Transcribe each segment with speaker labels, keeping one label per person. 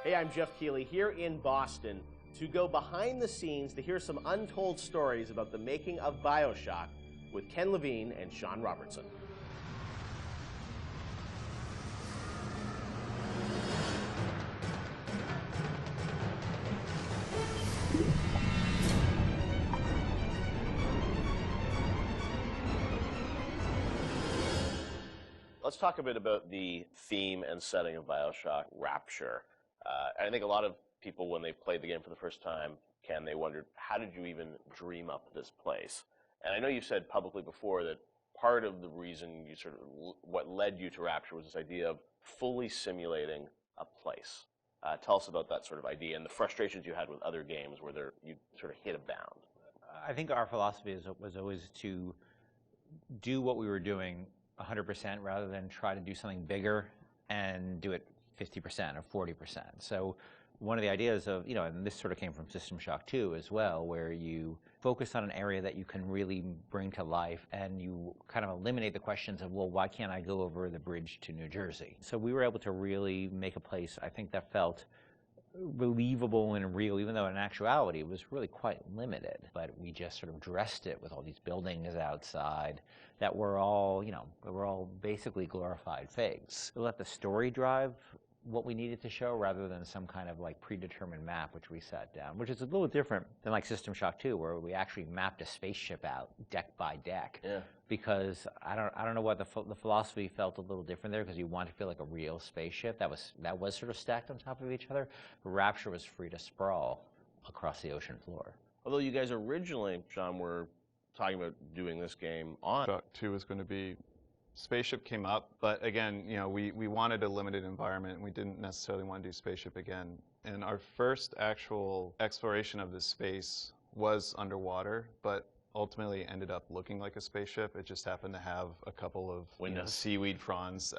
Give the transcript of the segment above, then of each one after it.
Speaker 1: Hey, I'm Geoff Keighley here in Boston to go behind the scenes to hear some untold stories about the making of Bioshock with Ken Levine and Sean Robertson. Let's talk a bit about the theme and setting of Bioshock, Rapture. I think a lot of people, when they played the game for the first time, Ken, they wondered, how did you even dream up this place? And I know you said publicly before that part of the reason you sort of, what led you to Rapture was this idea of fully simulating a place. Tell us about that sort of idea and the frustrations you had with other games where you sort of hit a bound.
Speaker 2: I think our philosophy was always to do what we were doing 100% rather than try to do something bigger and do it 50% or 40%. So one of the ideas of, and this sort of came from System Shock 2 as well, where you focus on an area that you can really bring to life and you kind of eliminate the questions of, well, why can't I go over the bridge to New Jersey? So we were able to really make a place, I think, that felt believable and real, even though in actuality it was really quite limited. But we just sort of dressed it with all these buildings outside that were all, basically glorified fakes. We let the story drive what we needed to show rather than some kind of like predetermined map which we set down, which is a little different than like System Shock 2, where we actually mapped a spaceship out deck by deck.
Speaker 1: Yeah.
Speaker 2: Because I don't know what the philosophy felt a little different there, because you want to feel like a real spaceship that was sort of stacked on top of each other. Rapture was free to sprawl across the ocean floor.
Speaker 1: Although you guys originally, Sean, were talking about doing this game on
Speaker 3: Bioshock 2 was going to be, spaceship came up, but again, we wanted a limited environment. We didn't necessarily want to do spaceship again. And our first actual exploration of this space was underwater, but ultimately ended up looking like a spaceship. It just happened to have a couple of seaweed fronds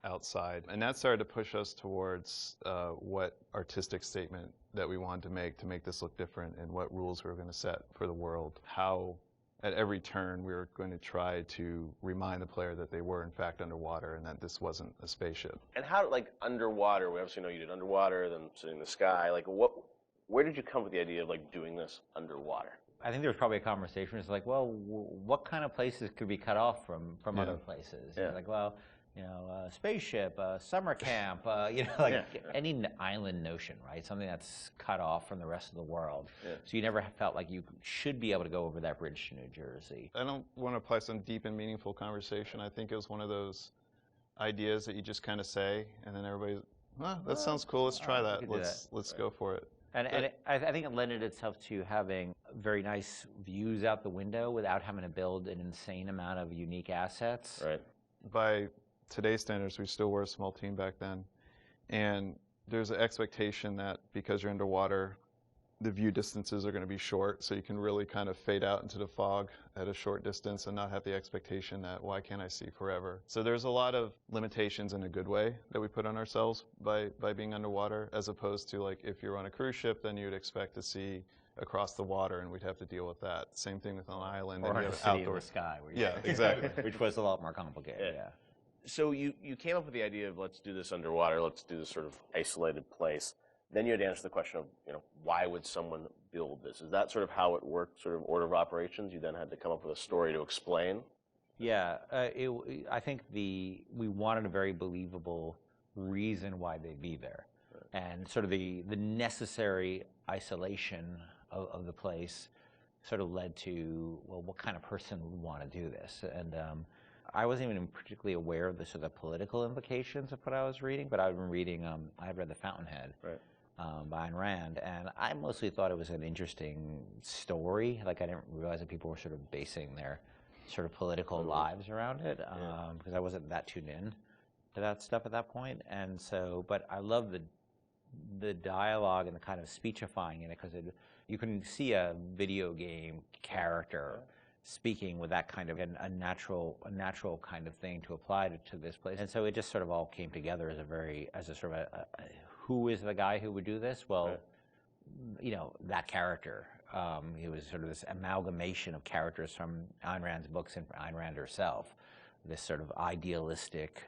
Speaker 3: outside. And that started to push us towards what artistic statement that we wanted to make this look different, and what rules we were going to set for the world. How at every turn we were going to try to remind the player that they were in fact underwater and that this wasn't a spaceship.
Speaker 1: And how, like, underwater, we obviously know you did underwater, then sitting in the sky, like, where did you come with the idea of, like, doing this underwater?
Speaker 2: I think there was probably a conversation. It's like, well, what kind of places could be cut off from other places?
Speaker 1: Yeah.
Speaker 2: Like, well, spaceship, summer camp, any island notion, right? Something that's cut off from the rest of the world.
Speaker 1: Yeah.
Speaker 2: So you never felt like you should be able to go over that bridge to New Jersey.
Speaker 3: I don't want to apply some deep and meaningful conversation. I think it was one of those ideas that you just kind of say, and then everybody's, that sounds cool, let's try that. Let's go for it.
Speaker 2: And I think it lended itself to having very nice views out the window without having to build an insane amount of unique assets.
Speaker 1: Right.
Speaker 3: By today's standards, we still were a small team back then. And there's an expectation that because you're underwater, the view distances are going to be short, so you can really kind of fade out into the fog at a short distance and not have the expectation that, why can't I see forever? So there's a lot of limitations in a good way that we put on ourselves by being underwater, as opposed to, like, if you're on a cruise ship, then you'd expect to see across the water, and we'd have to deal with that. Same thing with an island.
Speaker 2: Or
Speaker 3: and
Speaker 2: a
Speaker 3: you have
Speaker 2: city
Speaker 3: outdoor
Speaker 2: in the sky.
Speaker 3: Yeah, exactly.
Speaker 2: Which was a lot more complicated, yeah.
Speaker 1: So you came up with the idea of, let's do this underwater, let's do this sort of isolated place. Then you had to answer the question of, why would someone build this? Is that sort of how it worked, sort of order of operations? You then had to come up with a story to explain?
Speaker 2: Yeah, I think we wanted a very believable reason why they'd be there. Right. And sort of the necessary isolation of the place sort of led to, well, what kind of person would want to do this? And I wasn't even particularly aware of the sort of political implications of what I was reading, but I've been reading, I read The Fountainhead. Right. By Ayn Rand, and I mostly thought it was an interesting story. Like, I didn't realize that people were sort of basing their sort of political lives around it, because I wasn't that tuned in to that stuff at that point. And so, but I love the dialogue and the kind of speechifying in it, because you can see a video game character speaking with that kind of a natural kind of thing to apply to this place. And so it just sort of all came together as a sort of a who is the guy who would do this? Well, that character. He was sort of this amalgamation of characters from Ayn Rand's books and Ayn Rand herself. This sort of idealistic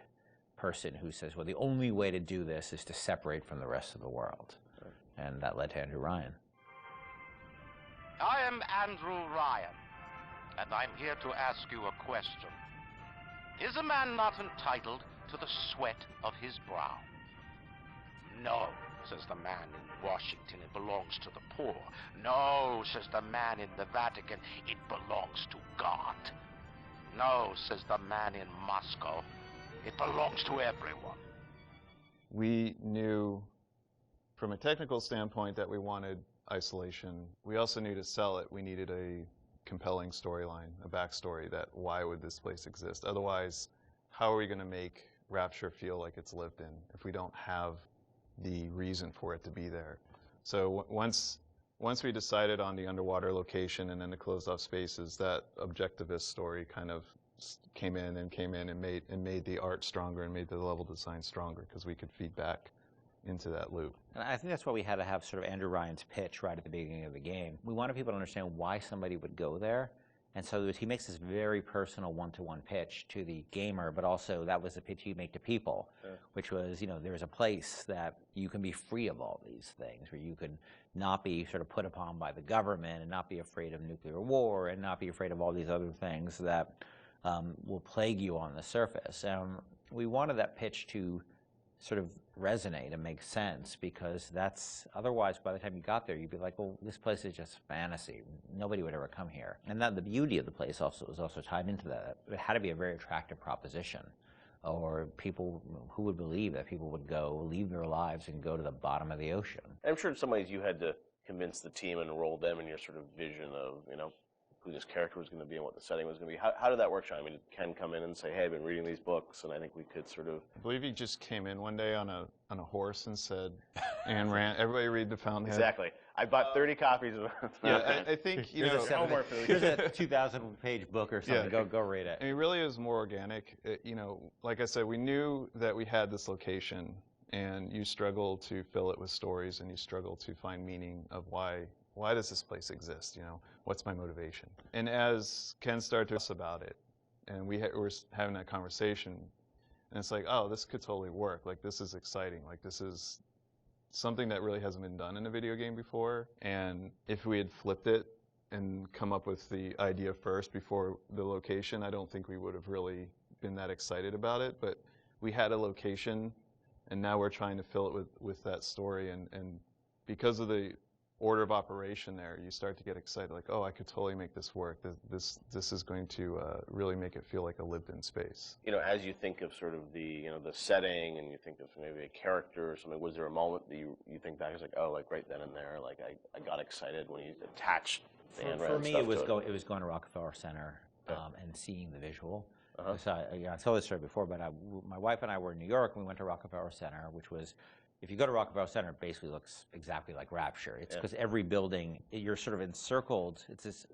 Speaker 2: person who says, well, the only way to do this is to separate from the rest of the world. And that led to Andrew Ryan.
Speaker 4: I am Andrew Ryan, and I'm here to ask you a question. Is a man not entitled to the sweat of his brow? No, says the man in Washington, it belongs to the poor. No, says the man in the Vatican, it belongs to God. No, says the man in Moscow, it belongs to everyone.
Speaker 3: We knew from a technical standpoint that we wanted isolation. We also knew to sell it, we needed a compelling storyline, a backstory that why would this place exist? Otherwise, how are we going to make Rapture feel like it's lived in if we don't have the reason for it to be there? So once we decided on the underwater location and then the closed off spaces, that objectivist story kind of came in and made the art stronger and made the level design stronger because we could feed back into that loop.
Speaker 2: And I think that's why we had to have sort of Andrew Ryan's pitch right at the beginning of the game. We wanted people to understand why somebody would go there. And so he makes this very personal one-to-one pitch to the gamer, but also that was the pitch you make to people, which was, there's a place that you can be free of all these things, where you can not be sort of put upon by the government and not be afraid of nuclear war and not be afraid of all these other things that will plague you on the surface. We wanted that pitch to sort of resonate and make sense, because otherwise by the time you got there you'd be like, well, this place is just fantasy, nobody would ever come here. And that the beauty of the place was also tied into that. It had to be a very attractive proposition, or people who would believe that people would go leave their lives and go to the bottom of the ocean.
Speaker 1: I'm sure in some ways you had to convince the team and enroll them in your sort of vision of who this character was going to be and what the setting was going to be. How did that work, Sean? I mean, did Ken come in and say, hey, I've been reading these books, and I think we could sort of...
Speaker 3: I believe he just came in one day on a horse and said, and ran, everybody read The Fountainhead.
Speaker 1: Exactly. I bought 30 copies of it.
Speaker 3: Yeah, I think,
Speaker 2: here's a 2,000-page book or something.
Speaker 3: Yeah.
Speaker 2: Go read it.
Speaker 3: I mean, really, it was more organic. Like I said, we knew that we had this location, and you struggle to fill it with stories, and you struggle to find meaning of why does this place exist? What's my motivation? And as Ken started to us about it, and we were having that conversation, and it's like, oh, this could totally work. Like, this is exciting. Like, this is something that really hasn't been done in a video game before. And if we had flipped it and come up with the idea first before the location, I don't think we would have really been that excited about it. But we had a location, and now we're trying to fill it with that story. And because of the order of operation there, you start to get excited, like, oh, I could totally make this work. This is going to really make it feel like a lived-in space.
Speaker 1: As you think of sort of the setting, and you think of maybe a character or something, was there a moment that you think back, it's like, oh, like right then and there, like I got excited when you attached the handwriting
Speaker 2: For me,
Speaker 1: stuff
Speaker 2: it was
Speaker 1: to it?
Speaker 2: going to Rockefeller Center and seeing the visual.
Speaker 1: Uh-huh.
Speaker 2: So I told this story before, but my wife and I were in New York, and we went to Rockefeller Center, which was, if you go to Rockefeller Center, it basically looks exactly like Rapture. It's because every building, you're sort of encircled. It's this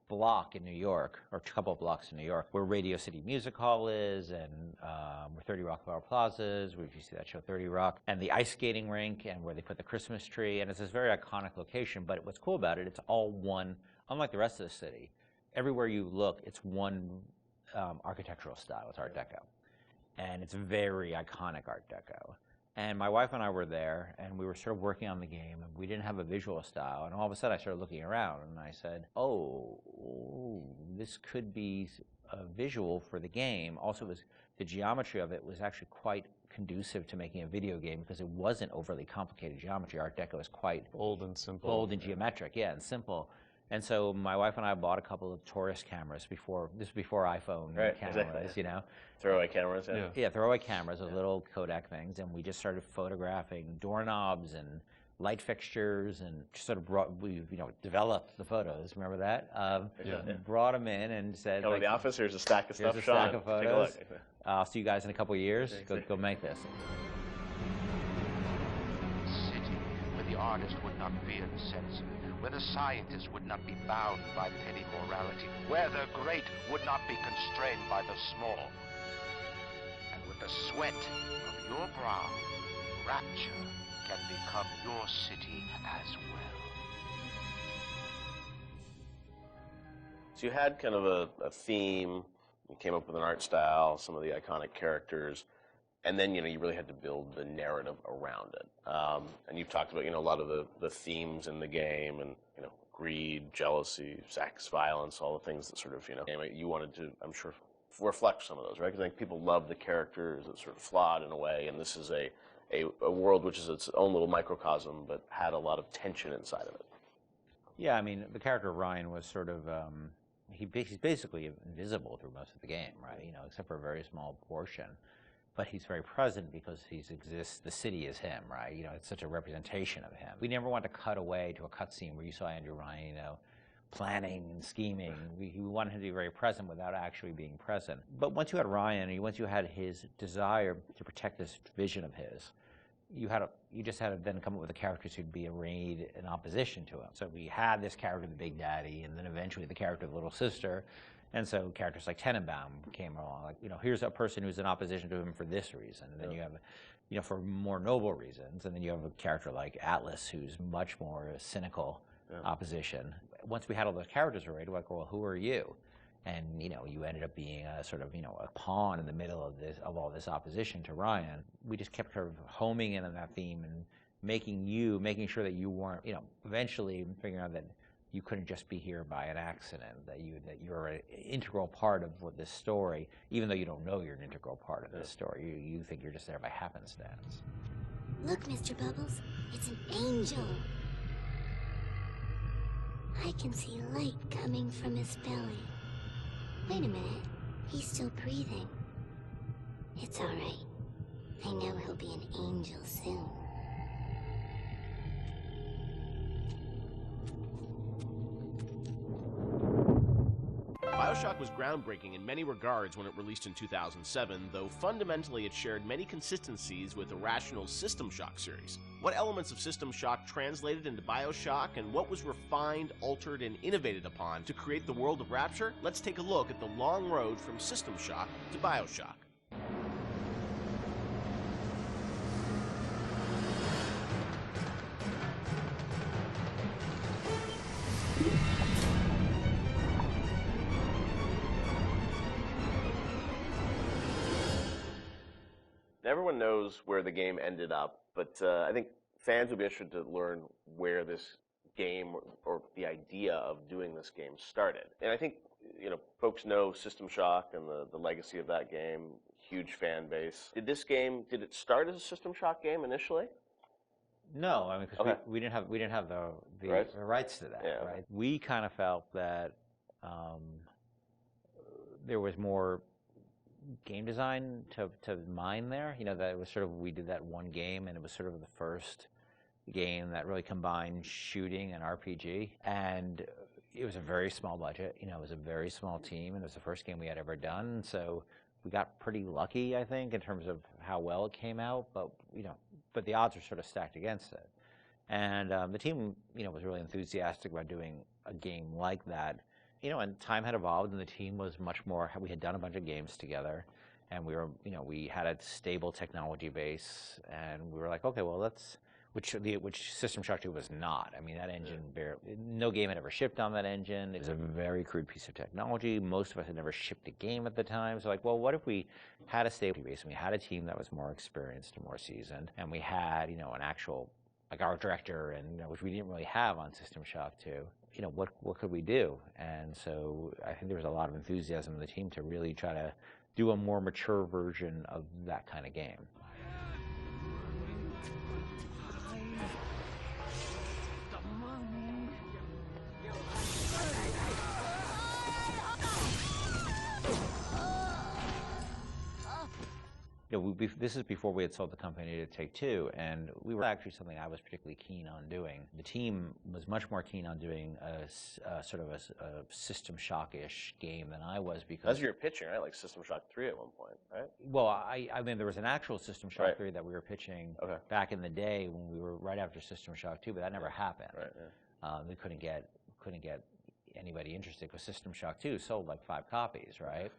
Speaker 2: block in New York, or a couple of blocks in New York, where Radio City Music Hall is, and where 30 Rockefeller Plaza is, where if you see that show 30 Rock, and the ice skating rink, and where they put the Christmas tree, and it's this very iconic location. But what's cool about it, it's all one, unlike the rest of the city. Everywhere you look, it's one architectural style. It's Art Deco. And it's very iconic Art Deco. And my wife and I were there, and we were sort of working on the game, and we didn't have a visual style. And all of a sudden, I started looking around, and I said, oh, this could be a visual for the game. Also, the geometry of it was actually quite conducive to making a video game, because it wasn't overly complicated geometry. Art Deco is quite
Speaker 3: bold and simple.
Speaker 2: Bold and geometric, and simple. And so my wife and I bought a couple of tourist cameras before iPhone cameras,
Speaker 1: exactly. Throwaway cameras,
Speaker 2: Yeah, throwaway cameras, those little Kodak things, and we just started photographing doorknobs and light fixtures, and just sort of developed the photos. Remember that? Brought them in and said,
Speaker 1: come to the office, here's a stack of stuff,
Speaker 2: here's a
Speaker 1: Sean,
Speaker 2: stack of photos.
Speaker 1: take a look.
Speaker 2: I'll see you guys in a couple of years. Go make this.
Speaker 4: City where the artist would not fear the censor, where the scientist would not be bound by petty morality, where the great would not be constrained by the small. And with the sweat of your brow, Rapture can become your city as well.
Speaker 1: So you had kind of a theme, you came up with an art style, some of the iconic characters. and then you really had to build the narrative around it. And you've talked about a lot of the themes in the game, and greed, jealousy, sex, violence, all the things that sort of you wanted to, I'm sure, reflect some of those, right? Because I think people love the characters. It's sort of flawed in a way, and this is a world which is its own little microcosm, but had a lot of tension inside of it.
Speaker 2: Yeah, I mean, the character of Ryan was sort of, he's basically invisible through most of the game, right? Except for a very small portion. But he's very present because he exists, the city is him, right? It's such a representation of him. We never want to cut away to a cutscene where you saw Andrew Ryan, planning and scheming. We wanted him to be very present without actually being present. But once you had Ryan, once you had his desire to protect this vision of his, you just had to then come up with the characters who'd be arrayed in opposition to him. So we had this character, the Big Daddy, and then eventually the character of the Little Sister. And so characters like Tenenbaum came along, like, here's a person who's in opposition to him for this reason. And then you have, for more noble reasons. And then you have a character like Atlas, who's much more cynical opposition. Once we had all those characters arrayed, we're like, well, who are you? And, you ended up being a sort of, a pawn in the middle of all this opposition to Ryan. We just kept sort of homing in on that theme and making sure that you weren't, eventually figuring out that you couldn't just be here by an accident, that you're an integral part of this story, even though you don't know you're an integral part of this story. You think you're just there by happenstance.
Speaker 5: Look, Mr. Bubbles, it's an angel. I can see light coming from his belly. Wait a minute, he's still breathing. It's all right. I know he'll be an angel soon.
Speaker 1: Bioshock was groundbreaking in many regards when it released in 2007, though fundamentally it shared many consistencies with Irrational's System Shock series. What elements of System Shock translated into Bioshock, and what was refined, altered, and innovated upon to create the world of Rapture? Let's take a look at the long road from System Shock to Bioshock. Everyone knows where the game ended up, but I think fans would be interested to learn where this game or the idea of doing this game started. And I think folks know System Shock and the legacy of that game, huge fan base. Did it start as a System Shock game initially?
Speaker 2: No, I mean, because we didn't have the rights to that, right? We kind of felt that there was more game design to mine there. That it was sort of, we did that one game, and it was sort of the first game that really combined shooting and RPG. And it was a very small budget. It was a very small team, and it was the first game we had ever done. So we got pretty lucky, I think, in terms of how well it came out. But but the odds are sort of stacked against it. And the team, was really enthusiastic about doing a game like that. And time had evolved, and the team was much more. We had done a bunch of games together, and we had a stable technology base, and we were like, okay, well, which System Shock 2 was not. I mean, that engine, no game had ever shipped on that engine. It was a very crude piece of technology. Most of us had never shipped a game at the time. So like, well, what if we had a stable base, and we had a team that was more experienced and more seasoned, and we had, an actual, like our director, and which we didn't really have on System Shock 2. What could we do? And so I think there was a lot of enthusiasm in the team to really try to do a more mature version of that kind of game. This is before we had sold the company to Take-Two, and we were actually something I was particularly keen on doing. The team was much more keen on doing a sort of a System Shock-ish game than I was, because...
Speaker 1: That's your pitching, right? Like System Shock 3 at one point, right?
Speaker 2: Well, I mean, there was an actual System Shock 3 that we were pitching back in the day when we were right after System Shock 2, but that never happened. Right, we couldn't get anybody interested, because System Shock 2 sold like 5 copies, right?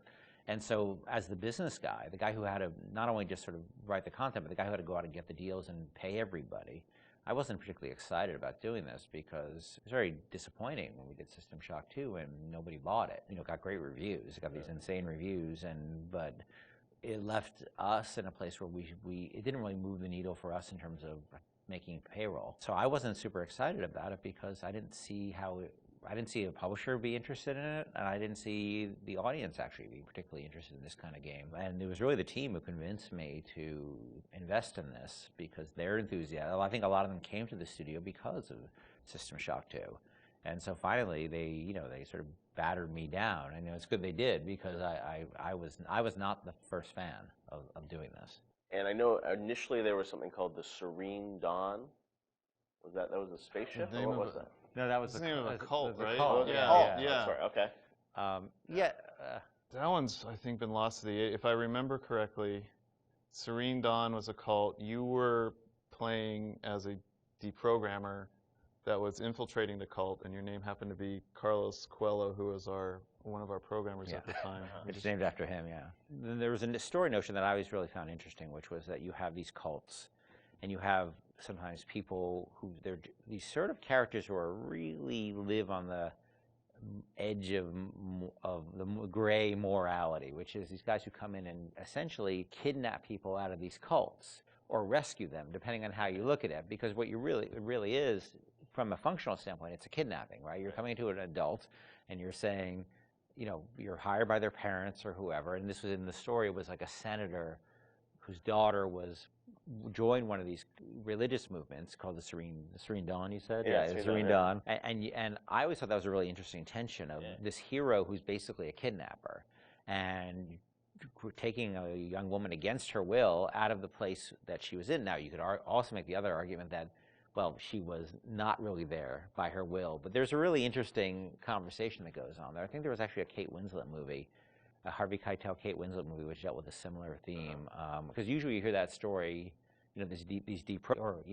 Speaker 2: And so as the business guy, the guy who had to not only just sort of write the content, but the guy who had to go out and get the deals and pay everybody, I wasn't particularly excited about doing this, because it was very disappointing when we did System Shock 2 and nobody bought it. It got great reviews. It got these insane reviews, but it left us in a place where it didn't really move the needle for us in terms of making payroll. So I wasn't super excited about it because I didn't see I didn't see a publisher be interested in it, and I didn't see the audience actually be particularly interested in this kind of game. And it was really the team who convinced me to invest in this because their enthusiasm. I think a lot of them came to the studio because of System Shock 2. And so finally, they sort of battered me down, and it's good they did because I was not the first fan of doing this.
Speaker 1: And I know initially there was something called the Serene Dawn. Was that was a spaceship? Or what was that?
Speaker 2: No, that was
Speaker 3: the name of a cult, right?
Speaker 2: Cult.
Speaker 3: Yeah.
Speaker 1: That's right. Okay.
Speaker 3: That one's, I think, been lost to the. If I remember correctly, Serene Dawn was a cult. You were playing as a deprogrammer that was infiltrating the cult, and your name happened to be Carlos Coelho, who was one of our programmers at the time.
Speaker 2: It's named after him, yeah. Then there was a story notion that I always really found interesting, which was that you have these cults, and you have sometimes people who they're these sort of characters who are really live on the edge of the gray morality, which is these guys who come in and essentially kidnap people out of these cults or rescue them, depending on how you look at it. Because what it really is, from a functional standpoint, it's a kidnapping, right? You're coming to an adult and you're saying, you're hired by their parents or whoever. And this was in the story, it was like a senator whose daughter joined one of these religious movements called the Serene Dawn, you said?
Speaker 1: Yeah,
Speaker 2: the Serene Dawn. And I always thought that was a really interesting tension of this hero who's basically a kidnapper and taking a young woman against her will out of the place that she was in. Now, you could also make the other argument that, well, she was not really there by her will. But there's a really interesting conversation that goes on there. I think there was actually a Kate Winslet movie, a Harvey Keitel, Kate Winslet movie, which dealt with a similar theme. Because usually you hear that story, these deep, or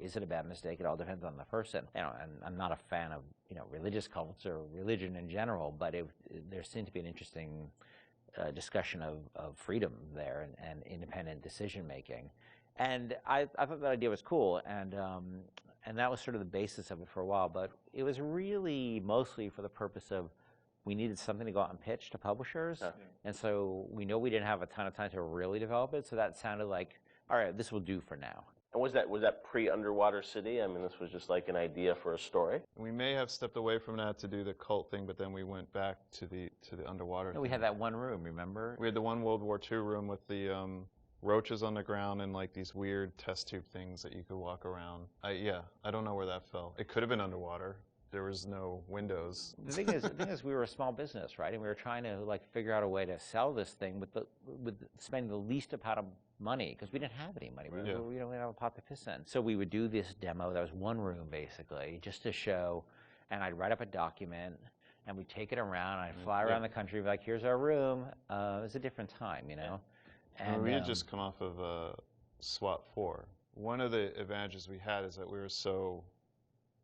Speaker 2: is it a bad mistake? It all depends on the person. And I'm not a fan of religious cults or religion in general, but there seemed to be an interesting discussion of freedom there and independent decision making. And I thought that idea was cool, and that was sort of the basis of it for a while. But it was really mostly for the purpose of we needed something to go out and pitch to publishers, and so we know we didn't have a ton of time to really develop it. So that sounded like, all right, this will do for now.
Speaker 1: And was that pre-Underwater City? I mean, this was just like an idea for a story.
Speaker 3: We may have stepped away from that to do the cult thing, but then we went back to the underwater.
Speaker 2: No, we had that one room, remember?
Speaker 3: We had the one World War II room with the roaches on the ground and like these weird test tube things that you could walk around. I don't know where that fell. It could have been underwater. There was no windows.
Speaker 2: The thing is, we were a small business, right? And we were trying to figure out a way to sell this thing with spending the least amount of money because we didn't have any money. We didn't have a pot to piss in. So we would do this demo. That was one room basically, just to show. And I'd write up a document, and we'd take it around. I'd fly around the country, be like, "Here's our room." It was a different time, And
Speaker 3: we had just come off of SWAT 4. One of the advantages we had is that we were so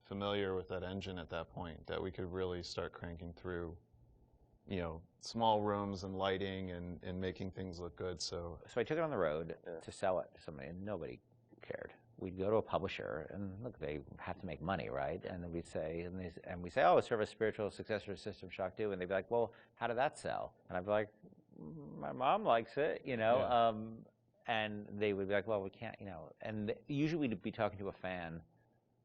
Speaker 3: familiar with that engine at that point that we could really start cranking through, small rooms and lighting and making things look good. So
Speaker 2: I took it on the road to sell it to somebody, and nobody cared. We'd go to a publisher, and look, they have to make money, right? And then we'd say, oh, it's sort of a spiritual successor to System Shock 2, and they'd be like, well, how did that sell? And I'd be like, my mom likes it, and they would be like, well, we can't, and usually we'd be talking to a fan.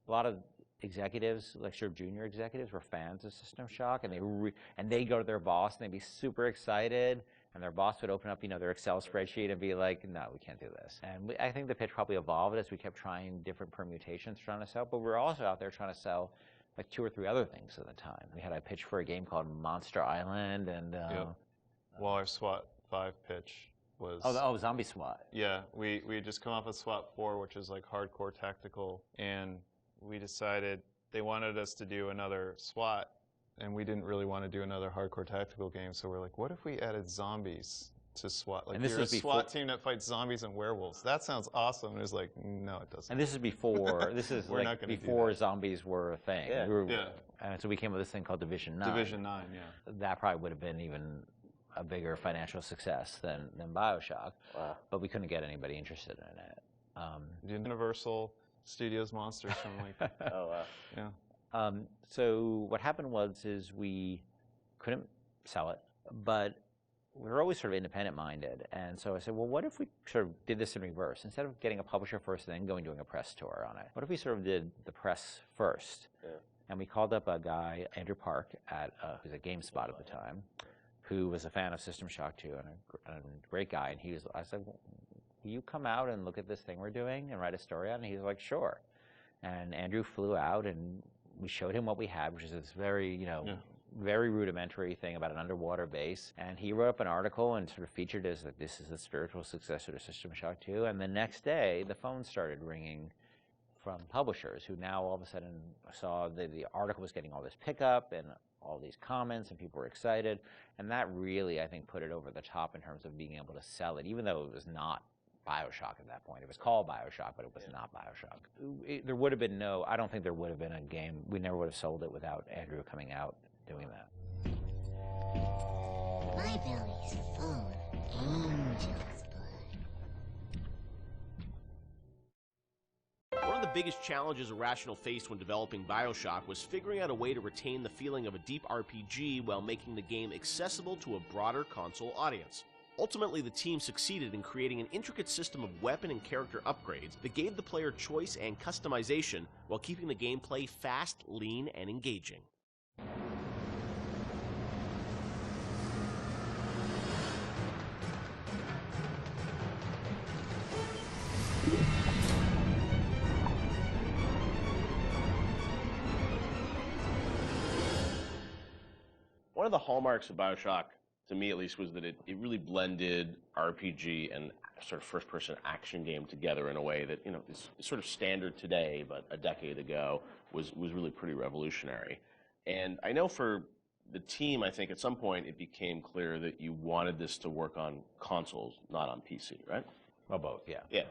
Speaker 2: A lot of executives, like sort of junior executives, were fans of System Shock, and they'd go to their boss and they'd be super excited, and their boss would open up, their Excel spreadsheet and be like, no, we can't do this. And I think the pitch probably evolved as we kept trying different permutations trying to sell, but we were also out there trying to sell like 2 or 3 other things at the time. We had a pitch for a game called Monster Island, and
Speaker 3: well, our SWAT 5 pitch was
Speaker 2: Zombie SWAT.
Speaker 3: Yeah, we had just come off of SWAT 4, which is like hardcore tactical, and we decided they wanted us to do another SWAT, and we didn't really want to do another hardcore tactical game. So we're like, what if we added zombies to SWAT? Like, you're a SWAT team that fights zombies and werewolves. That sounds awesome. And it was like, no, it doesn't.
Speaker 2: And this is before. This is before zombies were a thing.
Speaker 1: Yeah.
Speaker 2: And so we came up with this thing called Division 9.
Speaker 3: Division 9, yeah.
Speaker 2: That probably would have been even a bigger financial success than Bioshock. Wow. But we couldn't get anybody interested in it.
Speaker 3: Universal Studios Monsters from like.
Speaker 1: Oh wow.
Speaker 3: Yeah.
Speaker 2: So what happened is we couldn't sell it, but we were always sort of independent-minded. And so I said, well, what if we sort of did this in reverse? Instead of getting a publisher first and then doing a press tour on it, what if we sort of did the press first? Yeah. And we called up a guy, Andrew Park, who was at GameSpot at the time, who was a fan of System Shock 2 and a great guy. And I said, well, will you come out and look at this thing we're doing and write a story on it? And he's like, sure. And Andrew flew out, and we showed him what we had, which is this very, very rudimentary thing about an underwater base. And he wrote up an article and sort of featured as that this is the spiritual successor to System Shock 2. And the next day, the phone started ringing from publishers who now all of a sudden saw the article was getting all this pickup and all these comments, and people were excited. And that really, I think, put it over the top in terms of being able to sell it, even though it was not Bioshock at that point. It was called Bioshock, but it was not Bioshock. There would have been I don't think there would have been a game. We never would have sold it without Andrew coming out doing that.
Speaker 5: My belly's full of angel's blood.
Speaker 1: One of the biggest challenges Irrational faced when developing Bioshock was figuring out a way to retain the feeling of a deep RPG while making the game accessible to a broader console audience. Ultimately, the team succeeded in creating an intricate system of weapon and character upgrades that gave the player choice and customization while keeping the gameplay fast, lean, and engaging. One of the hallmarks of Bioshock, to me at least, was that it really blended RPG and sort of first-person action game together in a way that, is sort of standard today, but a decade ago was really pretty revolutionary. And I know for the team, I think at some point it became clear that you wanted this to work on consoles, not on PC, right?
Speaker 2: Well, both, yeah.
Speaker 1: Yeah.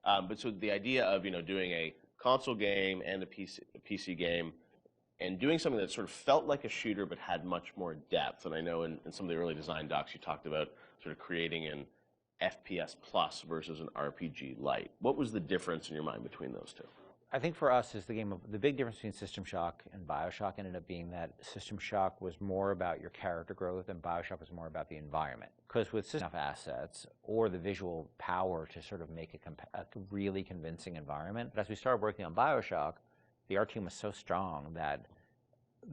Speaker 1: But so the idea of, doing a console game and a PC game, and doing something that sort of felt like a shooter but had much more depth. And I know in some of the early design docs you talked about sort of creating an FPS plus versus an RPG light. What was the difference in your mind between those two?
Speaker 2: I think for us, is the big difference between System Shock and Bioshock ended up being that System Shock was more about your character growth and Bioshock was more about the environment. Because with System Shock assets or the visual power to sort of make a really convincing environment, but as we started working on Bioshock, the art team was so strong that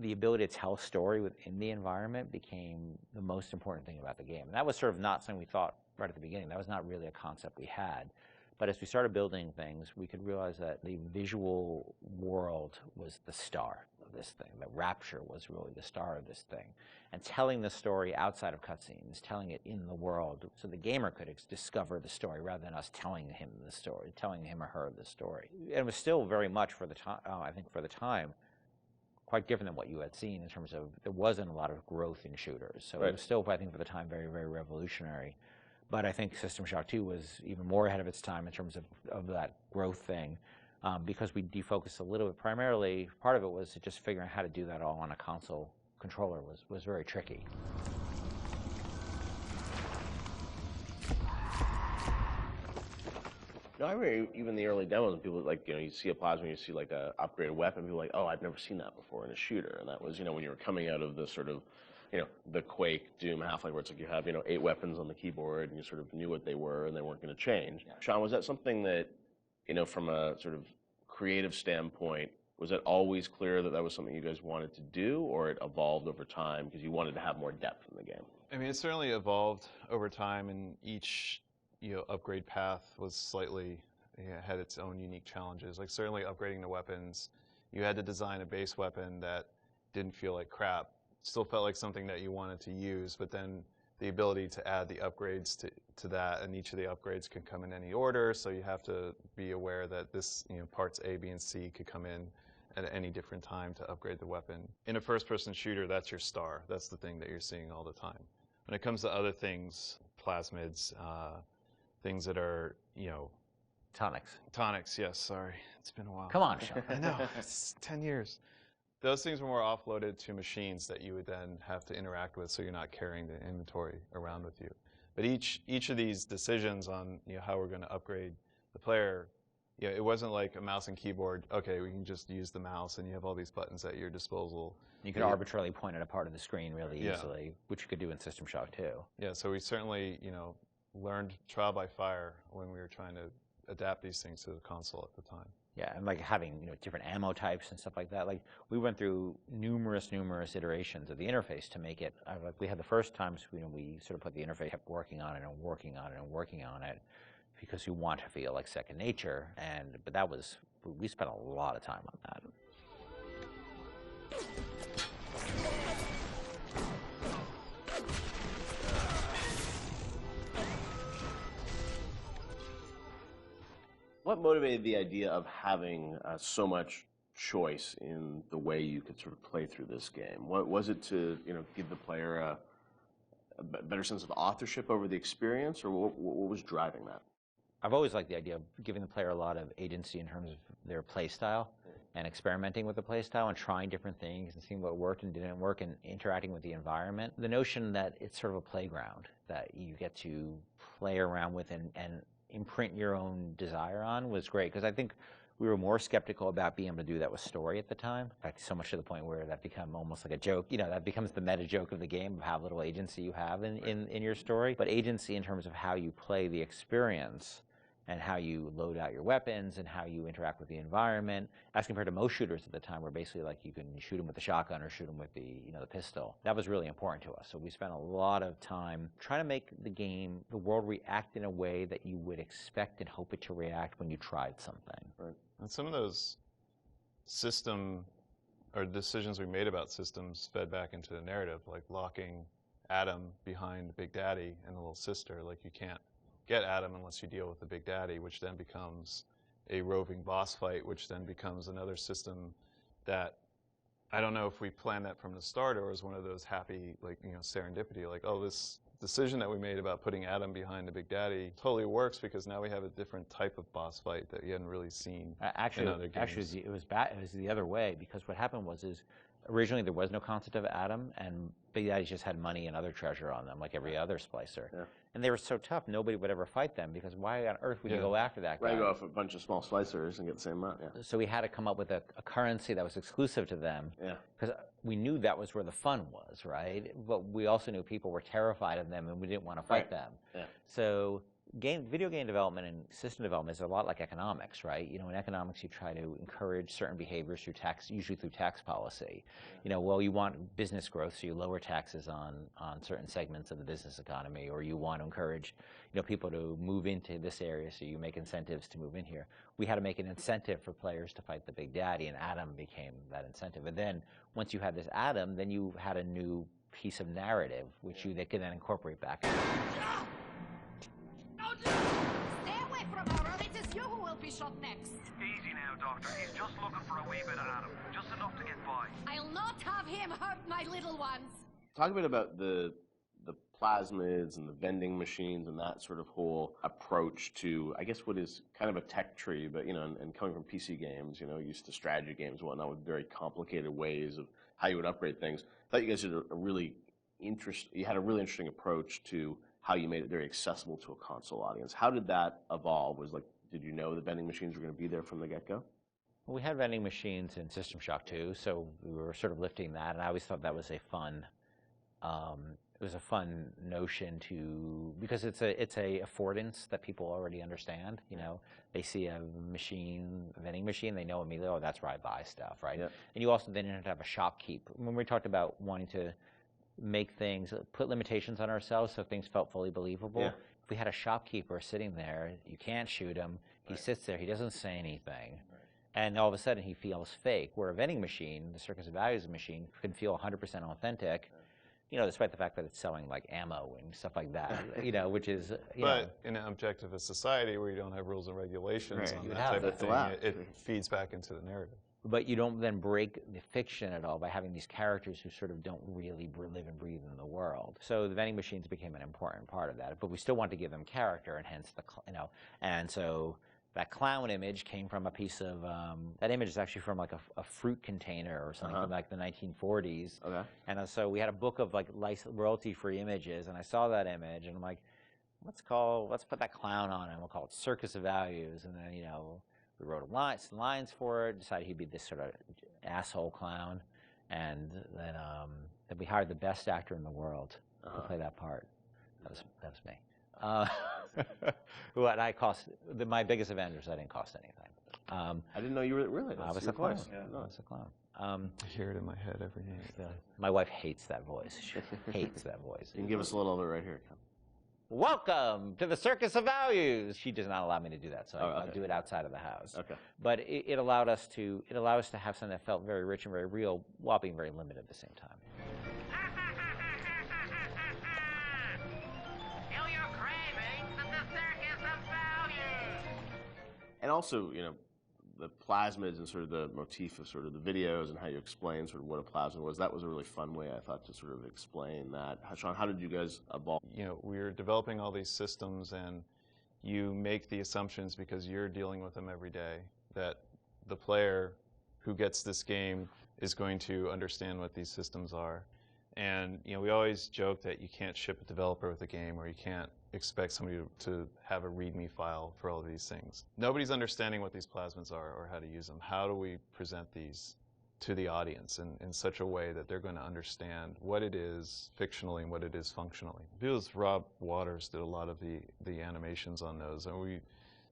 Speaker 2: the ability to tell a story within the environment became the most important thing about the game. And that was sort of not something we thought right at the beginning. That was not really a concept we had. But as we started building things, we could realize that the visual world was the star of this thing. The Rapture was really the star of this thing. And telling the story outside of cutscenes, telling it in the world, so the gamer could discover the story rather than us telling him the story, telling him or her the story. And it was still very much for the time, I think for the time, quite different than what you had seen in terms of there wasn't a lot of growth in shooters. So It was still, I think, for the time, very, very revolutionary. But I think System Shock 2 was even more ahead of its time in terms of that growth thing, because we defocused a little bit. Primarily, part of it was just figuring out how to do that all on a console controller was very tricky.
Speaker 1: I remember even the early demos, and people you see a plasma, you see like a upgraded weapon, people are like, oh, I've never seen that before in a shooter. And that was, when you were coming out of the sort of, the Quake, Doom, Half-Life, where it's like you have, 8 weapons on the keyboard, and you sort of knew what they were, and they weren't going to change. Yeah. Sean, was that something that, from a sort of creative standpoint, was it always clear that that was something you guys wanted to do, or it evolved over time because you wanted to have more depth in the game?
Speaker 3: I mean, it certainly evolved over time, and each upgrade path was slightly had its own unique challenges. Like certainly upgrading the weapons, you had to design a base weapon that didn't feel like crap, still felt like something that you wanted to use, but then the ability to add the upgrades to that, and each of the upgrades can come in any order, so you have to be aware that this, parts A, B, and C could come in at any different time to upgrade the weapon. In a first-person shooter, that's your star. That's the thing that you're seeing all the time. When it comes to other things, plasmids, things that are,
Speaker 2: Tonics.
Speaker 3: Tonics, yes, sorry. It's been a while.
Speaker 2: Come on, Sean.
Speaker 3: I know, it's 10 years. Those things were more offloaded to machines that you would then have to interact with, so you're not carrying the inventory around with you. But each of these decisions on how we're going to upgrade the player, Yeah, it wasn't like a mouse and keyboard. Okay, we can just use the mouse, and you have all these buttons at your disposal.
Speaker 2: You could arbitrarily point at a part of the screen really
Speaker 3: Yeah.
Speaker 2: easily, which you could do in System Shock too.
Speaker 3: Yeah, so we certainly, learned trial by fire when we were trying to adapt these things to the console at the time.
Speaker 2: Yeah, and like having different ammo types and stuff like that. Like we went through numerous iterations of the interface to make it. Like we had the first times we sort of put the interface, kept working on it and working on it and working on it, because you want to feel like second nature. But that was, we spent a lot of time on that.
Speaker 1: What motivated the idea of having so much choice in the way you could sort of play through this game? What was it to give the player a better sense of authorship over the experience, or what was driving that?
Speaker 2: I've always liked the idea of giving the player a lot of agency in terms of their play style and experimenting with the play style and trying different things and seeing what worked and didn't work and interacting with the environment. The notion that it's sort of a playground that you get to play around with and imprint your own desire on was great, because I think we were more skeptical about being able to do that with story at the time. In fact, so much to the point where that became almost like a joke. That becomes the meta joke of the game, of how little agency you have in your story. But agency in terms of how you play the experience and how you load out your weapons and how you interact with the environment, as compared to most shooters at the time, where basically like you can shoot them with the shotgun or shoot them with the the pistol. That was really important to us. So we spent a lot of time trying to make the world react in a way that you would expect and hope it to react when you tried something.
Speaker 1: Right.
Speaker 3: And some of those system or decisions we made about systems fed back into the narrative, like locking Adam behind Big Daddy and the little sister. Like you can't get Adam unless you deal with the Big Daddy, which then becomes a roving boss fight, which then becomes another system that I don't know if we planned that from the start or was one of those happy, serendipity, like, oh, this decision that we made about putting Adam behind the Big Daddy totally works because now we have a different type of boss fight that you hadn't really seen in other games.
Speaker 2: Actually, it was the other way, because what happened was originally there was no concept of Adam, and Big Daddy just had money and other treasure on them, like every other splicer. Yeah. And they were so tough, nobody would ever fight them, because why on earth would you go after that guy?
Speaker 1: Right, go off a bunch of small slicers and get the same amount, yeah.
Speaker 2: So we had to come up with a currency that was exclusive to them, because we knew that was where the fun was, right? But we also knew people were terrified of them, and we didn't want to fight them. Yeah. So video game development and system development is a lot like economics, right? In economics, you try to encourage certain behaviors through tax, usually through tax policy. Well, you want business growth, so you lower taxes on certain segments of the business economy, or you want to encourage, people to move into this area, so you make incentives to move in here. We had to make an incentive for players to fight the Big Daddy, and Adam became that incentive. And then once you had this Adam, then you had a new piece of narrative, which they could then incorporate back.
Speaker 6: Stay away from her, or it is you who will be shot next.
Speaker 7: Easy now, Doctor. He's just looking for a wee bit of Adam. Just enough to get by.
Speaker 6: I'll not have him hurt my little ones.
Speaker 1: Talk a bit about the plasmids and the vending machines and that sort of whole approach to, I guess, what is kind of a tech tree, but, and coming from PC games, used to strategy games and whatnot with very complicated ways of how you would upgrade things. I thought you guys did a really interesting approach to how you made it very accessible to a console audience. How did that evolve? Did you know the vending machines were going to be there from the get-go?
Speaker 2: Well, we had vending machines in System Shock 2, so we were sort of lifting that, and I always thought that was a fun, notion because it's a affordance that people already understand. They see a vending machine, they know immediately, oh, that's where I buy stuff, right? Yeah. And you also then have to have a shopkeep. When we talked about wanting to make things, put limitations on ourselves so things felt fully believable. Yeah. If we had a shopkeeper sitting there, you can't shoot him. He sits there, he doesn't say anything. Right. And all of a sudden he feels fake. Where a vending machine, the Circus of Values machine, can feel 100% authentic, despite the fact that it's selling like ammo and stuff like that, which is,
Speaker 3: But in an objectivist society where you don't have rules and regulations on that type of thing, it feeds back into the narrative.
Speaker 2: But you don't then break the fiction at all by having these characters who sort of don't really live and breathe in the world. So the vending machines became an important part of that. But we still want to give them character, and hence and so that clown image came from a piece of that image is actually from like a fruit container or something from like the 1940s. Okay. And so we had a book of like royalty-free images, and I saw that image, and I'm like, let's put that clown on, and we'll call it Circus of Values, and then We wrote some lines for it, decided he'd be this sort of asshole clown, and then we hired the best actor in the world to play that part. That was me. My biggest Avengers, I didn't cost anything.
Speaker 1: I didn't know you were really.
Speaker 2: I was a clown. I was a clown.
Speaker 3: I hear it in my head every day.
Speaker 2: My wife hates that voice. She hates that voice.
Speaker 1: You can give us a little of it right here.
Speaker 2: Welcome to the Circus of Values. She does not allow me to do that, so I'll do it outside of the house.
Speaker 1: Okay.
Speaker 2: But it allowed us to have something that felt very rich and very real, while being very limited at the same time.
Speaker 6: Feel your cravings at the Circus of Values.
Speaker 1: And also, you know, the plasmids and sort of the motif of sort of the videos and how you explain sort of what a plasmid was. That was a really fun way, I thought, to sort of explain that. Sean, how did you guys evolve?
Speaker 3: You know, we're developing all these systems, and you make the assumptions because you're dealing with them every day that the player who gets this game is going to understand what these systems are. And, you know, we always joke that you can't ship a developer with a game, or you can't expect somebody to have a README file for all of these things. Nobody's understanding what these plasmids are or how to use them. How do we present these to the audience in such a way that they're going to understand what it is fictionally and what it is functionally? Because Rob Waters did a lot of the animations on those, and we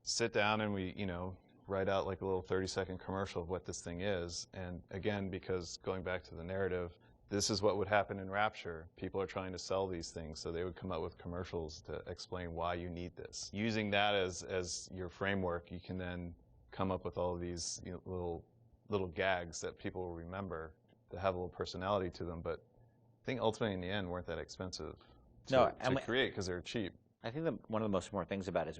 Speaker 3: sit down and we, you know, write out like a little 30-second commercial of what this thing is. And again, because going back to the narrative, this is what would happen in Rapture. People are trying to sell these things, so they would come up with commercials to explain why you need this. Using that as your framework, you can then come up with all of these, you know, little gags that people will remember that have a little personality to them, but I think ultimately in the end weren't that expensive to create because they're cheap.
Speaker 2: I think that one of the most important things about it is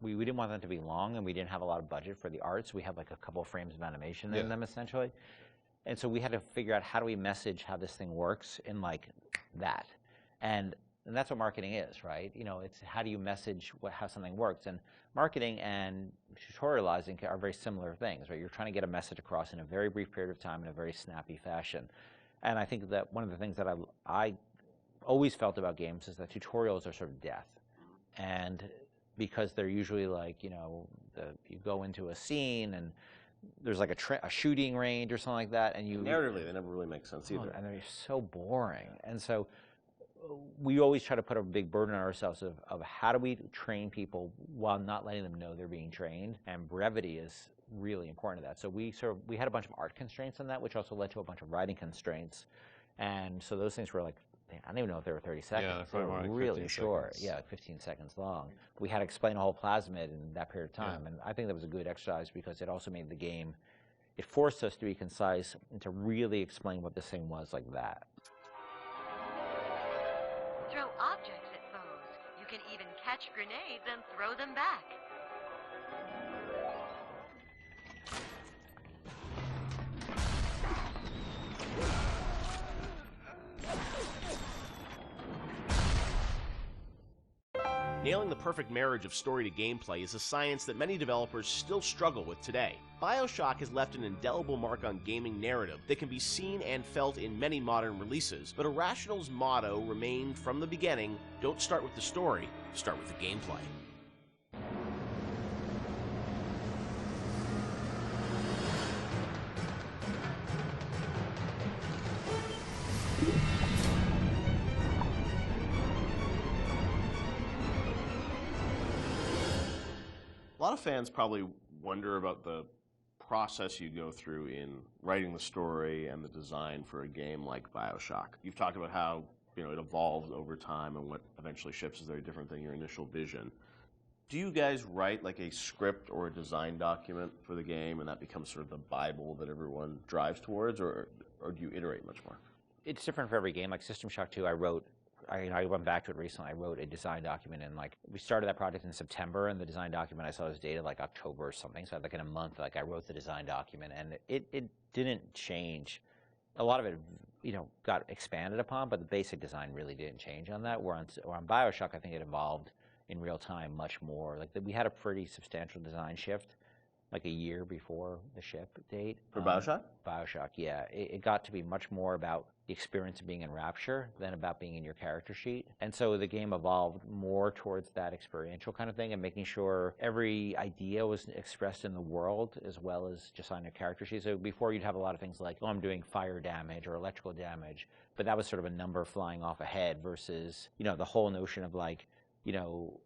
Speaker 2: we didn't want them to be long, and we didn't have a lot of budget for the art, so we had like a couple of frames of animation in them essentially. And so we had to figure out how do we message how this thing works in like that. And that's what marketing is, right? You know, it's how do you message how something works. And marketing and tutorializing are very similar things, right? You're trying to get a message across in a very brief period of time in a very snappy fashion. And I think that one of the things that I always felt about games is that tutorials are sort of death. And because they're usually like, you know, you go into a scene and there's like a shooting range or something like that, and
Speaker 1: narratively they never really make sense either,
Speaker 2: and they're so boring. And so we always try to put a big burden on ourselves of how do we train people while not letting them know they're being trained, and brevity is really important to that. So we had a bunch of art constraints on that, which also led to a bunch of writing constraints, and so those things were like, I don't even know if they were 30 seconds.
Speaker 3: Yeah,
Speaker 2: they were
Speaker 3: like
Speaker 2: really short.
Speaker 3: Seconds.
Speaker 2: Yeah, like 15 seconds long. We had to explain a whole plasmid in that period of time, and I think that was a good exercise because it also made the game, it forced us to be concise and to really explain what this thing was like that.
Speaker 8: Throw objects at foes. You can even catch grenades and throw them back.
Speaker 1: Nailing the perfect marriage of story to gameplay is a science that many developers still struggle with today. Bioshock has left an indelible mark on gaming narrative that can be seen and felt in many modern releases, but Irrational's motto remained from the beginning, don't start with the story, start with the gameplay. A lot of fans probably wonder about the process you go through in writing the story and the design for a game like Bioshock. You've talked about how, you know, it evolves over time and what eventually ships is very different than your initial vision. Do you guys write like a script or a design document for the game and that becomes sort of the Bible that everyone drives towards, or do you iterate much more?
Speaker 2: It's different for every game. Like System Shock 2, I went back to it recently. I wrote a design document, and like we started that project in September, and the design document I saw was dated like October or something. So like in a month, like I wrote the design document, and it didn't change. A lot of it, you know, got expanded upon, but the basic design really didn't change on that. Where on Bioshock, I think it evolved in real time much more. Like we had a pretty substantial design shift like a year before the ship date.
Speaker 1: For Bioshock?
Speaker 2: Bioshock, yeah. It got to be much more about the experience of being in Rapture than about being in your character sheet. And so the game evolved more towards that experiential kind of thing and making sure every idea was expressed in the world as well as just on your character sheet. So before you'd have a lot of things like, oh, I'm doing fire damage or electrical damage, but that was sort of a number flying off ahead versus, you know, the whole notion of like, you know,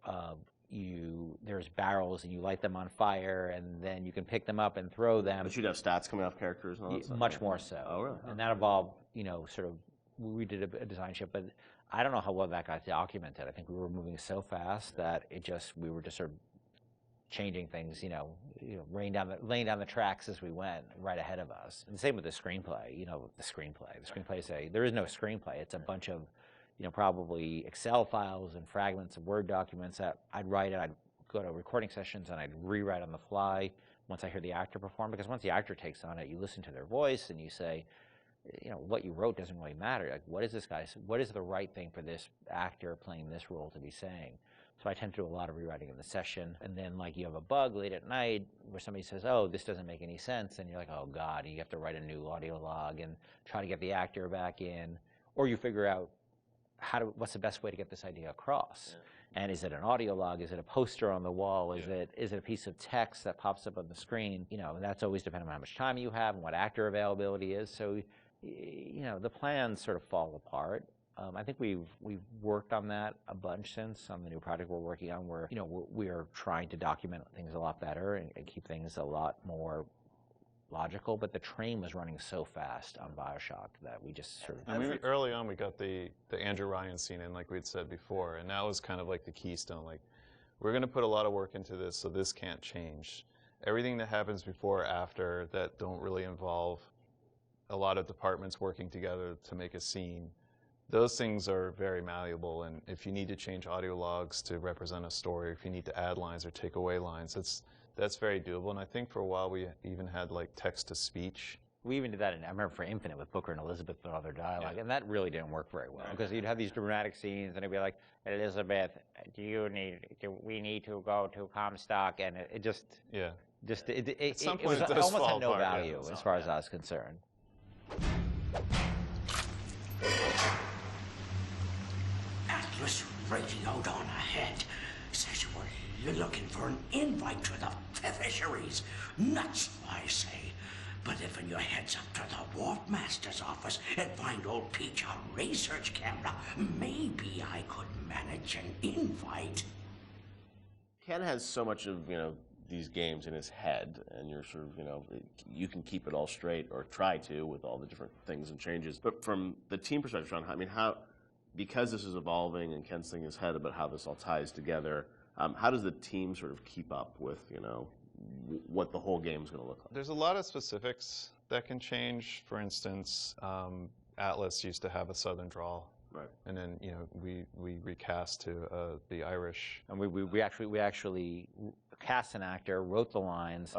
Speaker 2: there's barrels and you light them on fire and then you can pick them up and throw them.
Speaker 1: But you'd have stats coming off characters and all that stuff?
Speaker 2: Much more so.
Speaker 1: Oh, really?
Speaker 2: And that evolved, you know, sort of, we did a design shift, but I don't know how well that got documented. I think we were moving so fast that we were just sort of changing things, laying down the tracks as we went right ahead of us. And the same with the screenplay, the screenplay there is no screenplay. It's a bunch of, probably Excel files and fragments of Word documents that I'd write, and I'd go to recording sessions and I'd rewrite on the fly once I hear the actor perform, because once the actor takes on it, you listen to their voice and you say, what you wrote doesn't really matter. Like, what is the right thing for this actor playing this role to be saying? So I tend to do a lot of rewriting in the session. And then, like, you have a bug late at night where somebody says, oh, this doesn't make any sense. And you're like, oh, God, you have to write a new audio log and try to get the actor back in. Or you figure out what's the best way to get this idea across. Yeah. And is it an audio log? Is it a poster on the wall? Is it a piece of text that pops up on the screen? That's always dependent on how much time you have and what actor availability is. So, the plans sort of fall apart. I think we've worked on that a bunch since on the new project we're working on, where we are trying to document things a lot better and keep things a lot more logical. But the train was running so fast on Bioshock that we just sort of.
Speaker 3: Early on, we got the Andrew Ryan scene in, like we'd said before, and that was kind of like the keystone. Like, we're going to put a lot of work into this, so this can't change. Everything that happens before or after that don't really involve a lot of departments working together to make a scene, those things are very malleable. And if you need to change audio logs to represent a story, if you need to add lines or take away lines, that's very doable. And I think for a while we even had like text to speech.
Speaker 2: We even did that, I remember for Infinite with Booker and Elizabeth and all their dialogue, and that really didn't work very well, because you'd have these dramatic scenes and it'd be like, Elizabeth, we need to go to Comstock, and it just, it was almost had no value as far as I was concerned.
Speaker 9: Atlas radioed on ahead. Says you were looking for an invite to the fisheries. Nuts, I say. But if you heads up to the Wharf Master's office and find old Peach a research camera, maybe I could manage an invite.
Speaker 1: Ken has so much of, these games in his head, and you're sort of, you can keep it all straight, or try to, with all the different things and changes. But from the team perspective, Sean, because this is evolving and Ken's thinking in his head about how this all ties together, how does the team sort of keep up with, what the whole game is going to look like?
Speaker 3: There's a lot of specifics that can change. For instance, Atlas used to have a Southern drawl.
Speaker 1: Right.
Speaker 3: And then, we recast to the Irish.
Speaker 2: And we actually cast an actor, wrote the lines,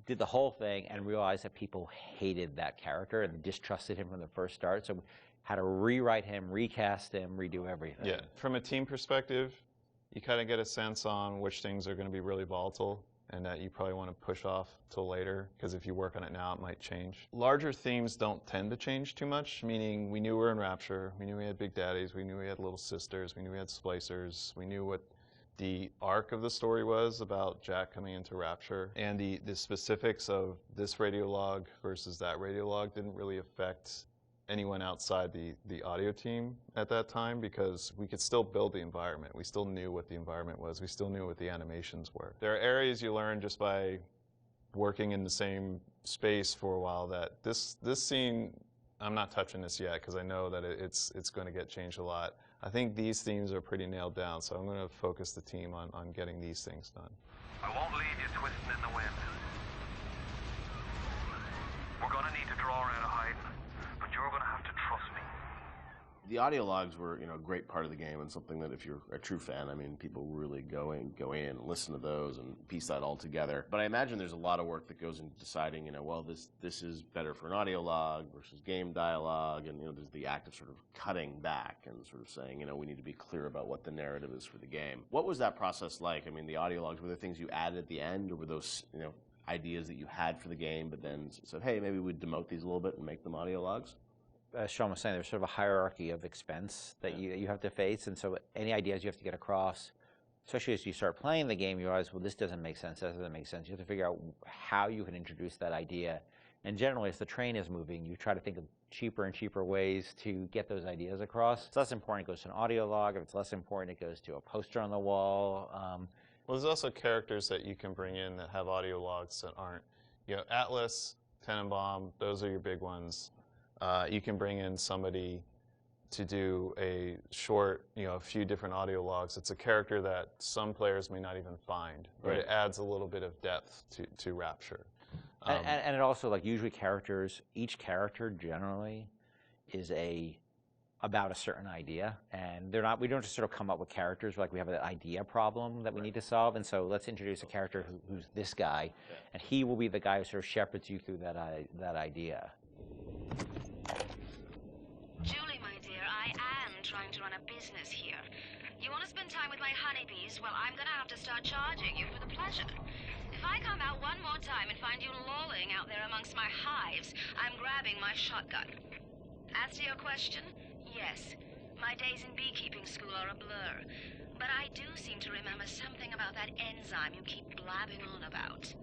Speaker 2: did the whole thing, and realized that people hated that character and distrusted him from the first start. So we had to rewrite him, recast him, redo everything.
Speaker 3: Yeah. From a team perspective, you kind of get a sense on which things are going to be really volatile and that you probably want to push off till later, because if you work on it now, it might change. Larger themes don't tend to change too much, meaning we knew we were in Rapture, we knew we had Big Daddies, we knew we had Little Sisters, we knew we had Splicers, we knew what the arc of the story was about Jack coming into Rapture, and the specifics of this radio log versus that radio log didn't really affect anyone outside the audio team at that time, because we could still build the environment. We still knew what the environment was. We still knew what the animations were. There are areas you learn just by working in the same space for a while that this scene, I'm not touching this yet because I know that it's going to get changed a lot. I think these themes are pretty nailed down, so I'm going to focus the team on getting these things done.
Speaker 7: I won't leave you twisting in the wind. We're going to need to draw out of hiding, but you're going to have to trust me.
Speaker 1: The audio logs were, a great part of the game, and something that if you're a true fan, people really go in and listen to those and piece that all together. But I imagine there's a lot of work that goes into deciding, well, this is better for an audio log versus game dialogue, and there's the act of sort of cutting back and sort of saying, we need to be clear about what the narrative is for the game. What was that process like? The audio logs, were there things you added at the end, or were those, ideas that you had for the game, but then said, hey, maybe we'd demote these a little bit and make them audio logs?
Speaker 2: As Sean was saying, there's sort of a hierarchy of expense that you have to face, and so any ideas you have to get across, especially as you start playing the game, you realize, well, this doesn't make sense, that doesn't make sense. You have to figure out how you can introduce that idea. And generally, as the train is moving, you try to think of cheaper and cheaper ways to get those ideas across. If it's less important, it goes to an audio log. If it's less important, it goes to a poster on the wall.
Speaker 3: Well, there's also characters that you can bring in that have audio logs that aren't. You know, Atlas, Tenenbaum, those are your big ones. You can bring in somebody to do a short, a few different audio logs. It's a character that some players may not even find, but it adds a little bit of depth to Rapture.
Speaker 2: And it also, like, usually each character generally is about a certain idea, and we don't just sort of come up with characters like we have an idea problem that we need to solve, and so let's introduce a character who's this guy, and he will be the guy who sort of shepherds you through that idea.
Speaker 8: Julie, my dear, I am trying to run a business here. You want to spend time with my honeybees? Well, I'm going to have to start charging you for the pleasure. If I come out one more time and find you lolling out there amongst my hives, I'm grabbing my shotgun. As to your question, yes, my days in beekeeping school are a blur. But I do seem to remember something about that enzyme you keep blabbing on about.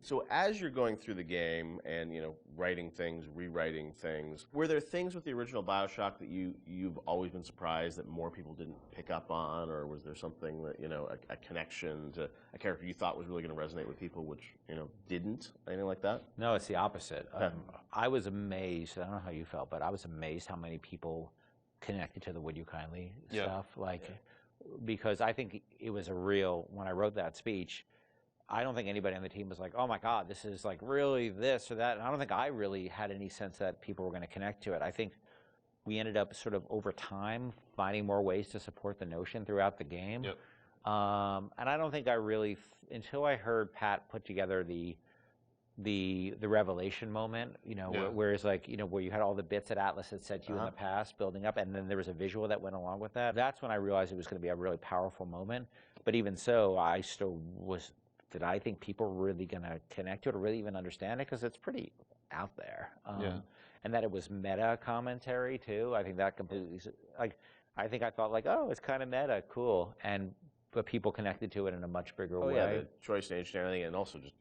Speaker 1: So as you're going through the game and, writing things, rewriting things, were there things with the original Bioshock that you've always been surprised that more people didn't pick up on, or was there something that, a connection to a character you thought was really going to resonate with people, which, didn't? Anything like that?
Speaker 2: No, it's the opposite. I was amazed, I don't know how you felt, but I was amazed how many people connected to the Would You Kindly stuff. Because I think it was when I wrote that speech, I don't think anybody on the team was like, oh my God, this is like really this or that. And I don't think I really had any sense that people were going to connect to it. I think we ended up sort of over time finding more ways to support the notion throughout the game.
Speaker 3: Yep.
Speaker 2: And I don't think I really, until I heard Pat put together the revelation moment, where it's like, where you had all the bits that Atlas had said to you in the past building up, and then there was a visual that went along with that. That's when I realized it was going to be a really powerful moment. But even so, did I think people were really going to connect to it or really even understand it? Because it's pretty out there. And that it was meta commentary, too. I think that completely, I thought, oh, it's kind of meta, cool. But people connected to it in a much bigger way.
Speaker 1: Yeah, the choice and everything, and also just,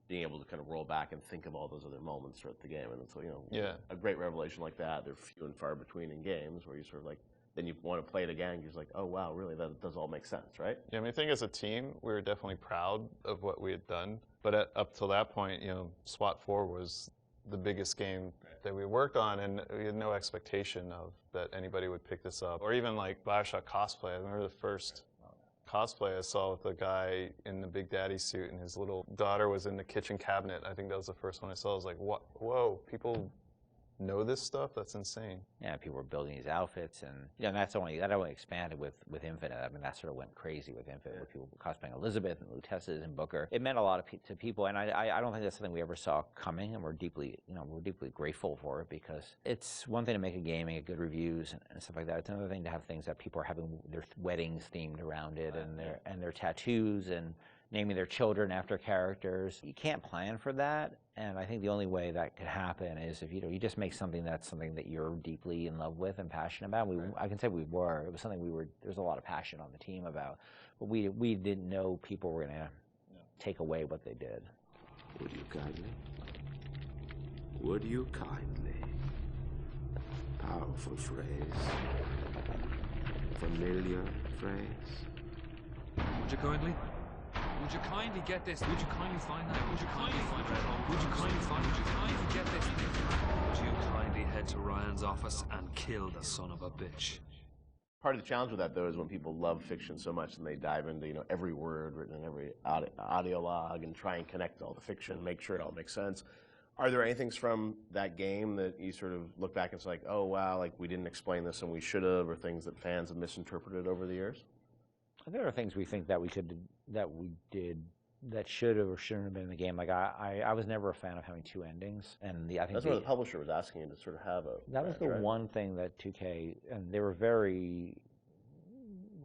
Speaker 1: being able to kind of roll back and think of all those other moments throughout the game. And so, a great revelation like that, they're few and far between in games where you sort of then you want to play it again, you're just like, oh, wow, really, that does all make sense, right?
Speaker 3: Yeah, I think as a team, we were definitely proud of what we had done. But up till that point, SWAT 4 was the biggest game that we worked on, and we had no expectation of that anybody would pick this up. Or even like Bioshock cosplay. I remember the first cosplay I saw with a guy in the Big Daddy suit, and his little daughter was in the kitchen cabinet. I think that was the first one I saw. I was like, what? Whoa, people know this stuff? That's insane.
Speaker 2: Yeah, people were building these outfits, and that only expanded with Infinite. I mean, that sort of went crazy with Infinite, with people cosplaying Elizabeth and Luteces and Booker. It meant a lot to people, and I don't think that's something we ever saw coming, and we're deeply grateful for it, because it's one thing to make a game and get good reviews and stuff like that. It's another thing to have things that people are having their weddings themed around it, and their tattoos and naming their children after characters. You can't plan for that, and I think the only way that could happen is if you just make something that you're deeply in love with and passionate about. I can say we were. It was something there's a lot of passion on the team about, but we didn't know people were going to take away what they did.
Speaker 10: Would you kindly? Would you kindly? Powerful phrase. Familiar phrase.
Speaker 11: Would you kindly? Would you kindly get this? Would you kindly find that? Would you kindly find it? Would you kindly find it? Would you kindly get this? Would you kindly head to Ryan's office and kill the son of a bitch?
Speaker 1: Part of the challenge with that, though, is when people love fiction so much and they dive into every word written in every audio log and try and connect all the fiction, make sure it all makes sense. Are there any things from that game that you sort of look back and it's like, oh wow, like we didn't explain this and we should have, or things that fans have misinterpreted over the years?
Speaker 2: There are things we think that we did that should have or shouldn't have been in the game. Like I was never a fan of having two endings, and I think
Speaker 1: that's where the publisher was asking you to sort of have a.
Speaker 2: That was the one thing that 2K, and they were very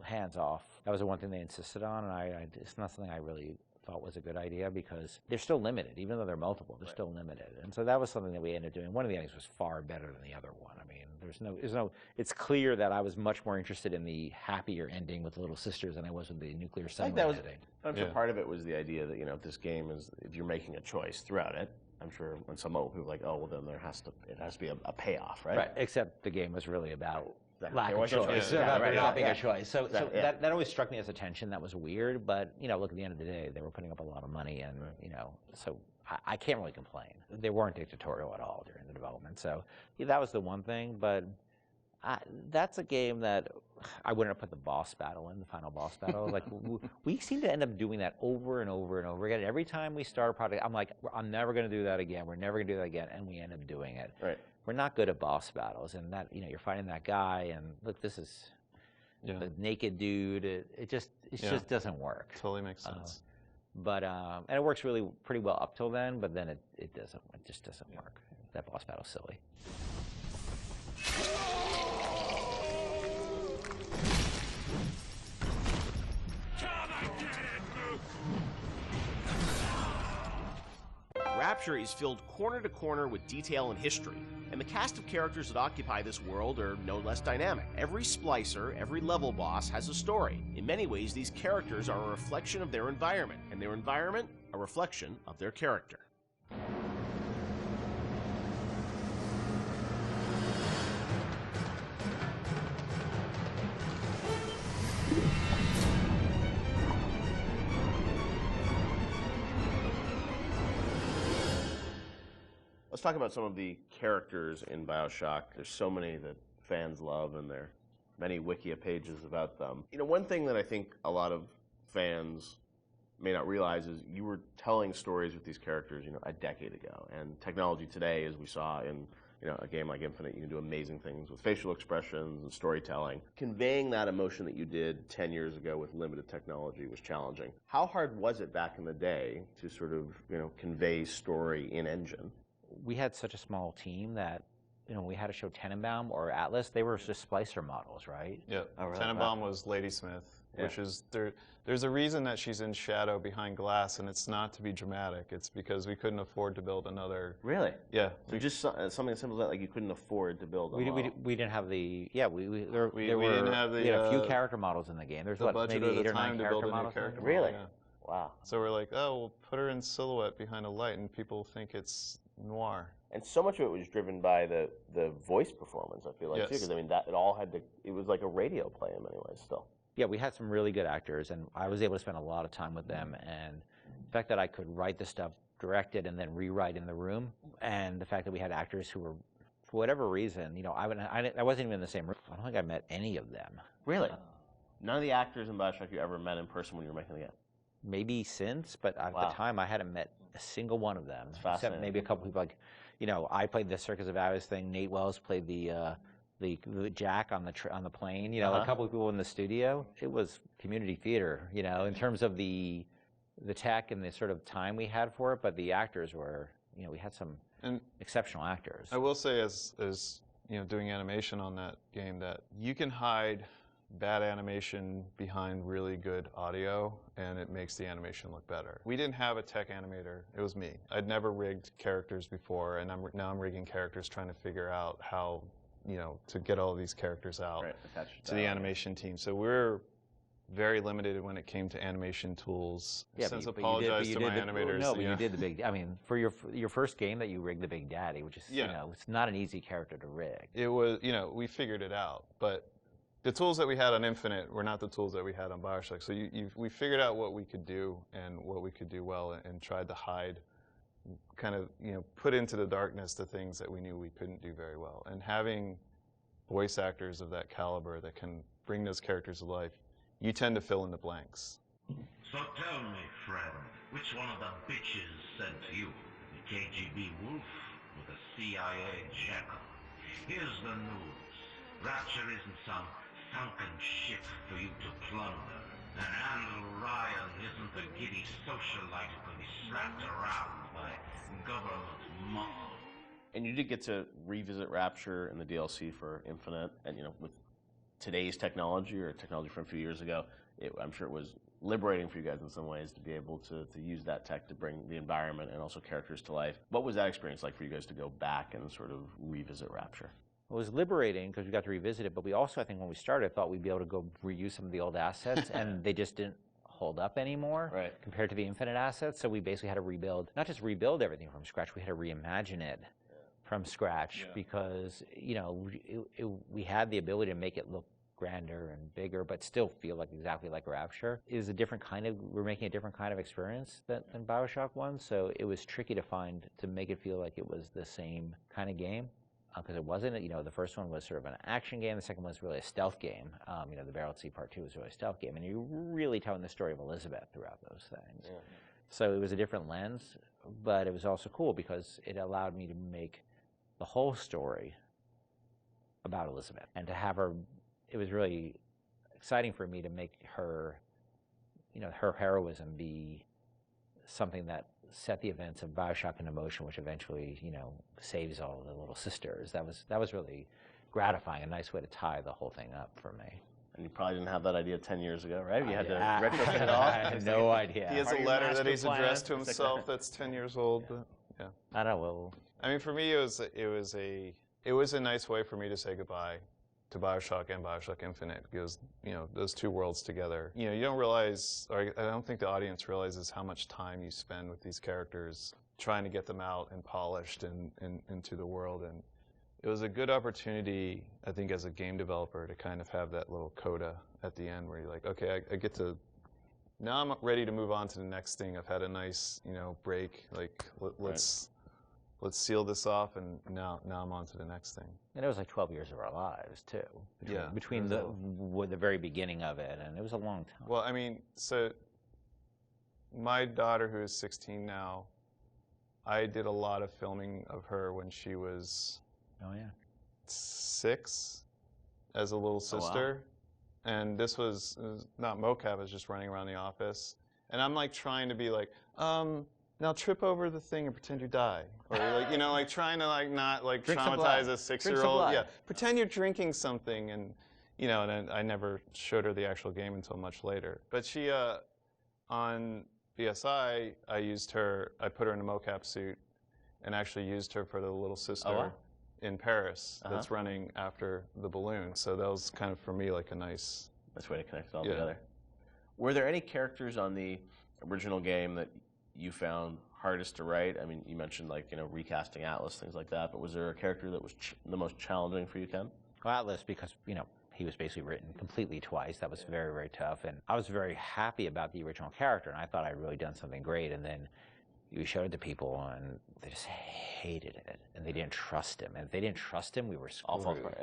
Speaker 2: hands off. That was the one thing they insisted on, and it's not something I really thought was a good idea because they're still limited, even though they're multiple. They're still limited, and so that was something that we ended up doing. One of the endings was far better than the other one. I mean, there's no. It's clear that I was much more interested in the happier ending with the little sisters than I was with the nuclear submarine ending.
Speaker 1: I'm sure part of it was the idea that this game is, if you're making a choice throughout it, I'm sure when some people are like, oh well, then it has to be a payoff, right?
Speaker 2: Right. Except the game was really about lack
Speaker 1: There
Speaker 2: of
Speaker 1: was no
Speaker 2: choice.
Speaker 1: choice. Yeah,
Speaker 2: About
Speaker 1: right,
Speaker 2: not
Speaker 1: yeah,
Speaker 2: being
Speaker 1: yeah.
Speaker 2: a choice. So
Speaker 1: Exactly,
Speaker 2: that always struck me as a tension that was weird. But look, at the end of the day, they were putting up a lot of money, and so I can't really complain. They weren't dictatorial at all during the development. So that was the one thing. But that's a game that I wouldn't have put the boss battle in, the final boss battle. Like we seem to end up doing that over and over and over again. Every time we start a project, I'm like, I'm never going to do that again. We're never going to do that again, and we end up doing it.
Speaker 1: Right.
Speaker 2: We're not good at boss battles, and that you're fighting that guy, and look, this is the naked dude. It just doesn't work.
Speaker 3: Totally makes sense.
Speaker 2: But and it works really pretty well up till then, but then it doesn't. It just doesn't work. That boss battle's silly.
Speaker 12: Rapture is filled corner to corner with detail and history, and the cast of characters that occupy this world are no less dynamic. Every splicer, every level boss has a story. In many ways, these characters are a reflection of their environment, and their environment a reflection of their character.
Speaker 1: Let's talk about some of the characters in Bioshock. There's so many that fans love, and there are many Wikia pages about them. One thing that I think a lot of fans may not realize is you were telling stories with these characters, a decade ago. And technology today, as we saw in a game like Infinite, you can do amazing things with facial expressions and storytelling. Conveying that emotion that you did 10 years ago with limited technology was challenging. How hard was it back in the day to sort of, convey story in engine?
Speaker 2: We had such a small team that we had to show Tenenbaum or Atlas. They were just splicer models, right?
Speaker 3: Yeah.
Speaker 2: Oh, really?
Speaker 3: Tenenbaum was Ladysmith, which is there's a reason that she's in shadow behind glass, and it's not to be dramatic. It's because we couldn't afford to build another.
Speaker 1: Really?
Speaker 3: Yeah.
Speaker 1: So just something as simple as that, like you couldn't afford to build a model.
Speaker 2: We didn't have the we
Speaker 3: didn't have the
Speaker 2: we had a few character models in the game. There's
Speaker 3: budget
Speaker 2: maybe
Speaker 3: or the
Speaker 2: 8 or 9
Speaker 3: time to build
Speaker 2: character
Speaker 3: a new
Speaker 2: models.
Speaker 3: character
Speaker 1: Really?
Speaker 3: model, yeah.
Speaker 1: Wow.
Speaker 3: So we're like, oh, we'll put her in silhouette behind a light, and people think it's noir.
Speaker 1: And so much of it was driven by the voice performance, I feel like, too, because it was like a radio play in many ways still.
Speaker 2: Yeah, we had some really good actors, and I was able to spend a lot of time with them. And the fact that I could write the stuff, direct it, and then rewrite in the room, and the fact that we had actors who were, for whatever reason, I wasn't even in the same room. I don't think I met any of them.
Speaker 1: Really? None of the actors in Bioshock you ever met in person when you were making the game?
Speaker 2: Maybe since, but at the time I hadn't met a single one of them. Except maybe a couple people like, I played the Circus of Hours thing. Nate Wells played the Jack on the plane. A couple of people in the studio. It was community theater, in terms of the tech and the sort of time we had for it. But the actors were, we had some exceptional actors.
Speaker 3: I will say, as doing animation on that game, that you can hide bad animation behind really good audio, and it makes the animation look better. We didn't have a tech animator. It was me. I'd never rigged characters before, and now I'm rigging characters, trying to figure out how, to get all of these characters out to the animation team. So we're very limited when it came to animation tools.
Speaker 2: Yeah,
Speaker 3: Since apologize to my animators.
Speaker 2: No, but you did the big. I mean, for your first game that you rigged the Big Daddy, which is it's not an easy character to rig.
Speaker 3: It was, we figured it out, but the tools that we had on Infinite were not the tools that we had on Bioshock. So we figured out what we could do and what we could do well, and tried to hide, kind of, put into the darkness the things that we knew we couldn't do very well. And having voice actors of that caliber that can bring those characters to life, you tend to fill in the blanks.
Speaker 13: So tell me, friend, which one of the bitches sent you? The KGB wolf or the CIA jackal? Here's the news. Rapture isn't some sunken ship for you to plunder. And Andrew Ryan isn't the giddy socialite who can be slapped around by government muscle.
Speaker 1: And you did get to revisit Rapture in the DLC for Infinite, and with today's technology or technology from a few years ago, I'm sure it was liberating for you guys in some ways to be able to use that tech to bring the environment and also characters to life. What was that experience like for you guys to go back and sort of revisit Rapture?
Speaker 2: It was liberating because we got to revisit it, but we also, I think when we started, thought we'd be able to go reuse some of the old assets, and they just didn't hold up anymore compared to the Infinite assets. So we basically had to rebuild, not just rebuild everything from scratch, we had to reimagine it from scratch because, you know, we had the ability to make it look grander and bigger, but still feel like exactly like Rapture. It was a different kind of, we're making a different kind of experience than Bioshock 1, so it was tricky to make it feel like it was the same kind of game, because it wasn't. You know, the first one was sort of an action game, the second one was really a stealth game. You know, the Barrel Sea Part 2 was really a stealth game, and you're really telling the story of Elizabeth throughout those things. Yeah. So it was a different lens, but it was also cool because it allowed me to make the whole story about Elizabeth, and to have her, it was really exciting for me to make her, you know, her heroism be something that set the events of Bioshock into motion, which eventually, you know, saves all the little sisters. That was really gratifying, a nice way to tie the whole thing up for me.
Speaker 1: And you probably didn't have that idea 10 years ago, right? You had to retrofit it all.
Speaker 2: I had no idea.
Speaker 3: He has a letter that he's addressed to himself that's 10 years old.
Speaker 2: Yeah.
Speaker 3: But, yeah.
Speaker 2: I don't know.
Speaker 3: I mean, for me, it was a nice way for me to say goodbye to Bioshock and Bioshock Infinite, because, you know, those two worlds together, you know, you don't realize, or I don't think the audience realizes how much time you spend with these characters trying to get them out and polished and into the world. And it was a good opportunity, I think, as a game developer to kind of have that little coda at the end where you're like, okay, I get to, now I'm ready to move on to the next thing. I've had a nice, you know, break. Like, let's seal this off, and now I'm on to the next thing.
Speaker 2: And it was like 12 years of our lives, too. Between the very beginning of it, and it was a long time.
Speaker 3: Well, I mean, so my daughter, who is 16 now, I did a lot of filming of her when she was 6 as a little sister. Oh, wow. And this was not mocap, I was just running around the office. And I'm like trying to be like, now trip over the thing and pretend you die. Or like, you know, like trying to like not like traumatize a 6-year-old. Yeah, pretend you're drinking something, and you know, and I never showed her the actual game until much later. But she, on BSI, I put her in a mocap suit and actually used her for the little sister in Paris that's running after the balloon. So that was kind of, for me, like a nice
Speaker 1: way to connect it all together. Were there any characters on the original game that you found hardest to write? I mean, you mentioned, like, you know, recasting Atlas, things like that, but was there a character that was the most challenging for you, Ken?
Speaker 2: Well, Atlas, because, you know, he was basically written completely twice. That was very, very tough, and I was very happy about the original character, and I thought I'd really done something great, and then we showed it to people, and they just hated it, and they didn't trust him, and if they didn't trust him, we were screwed.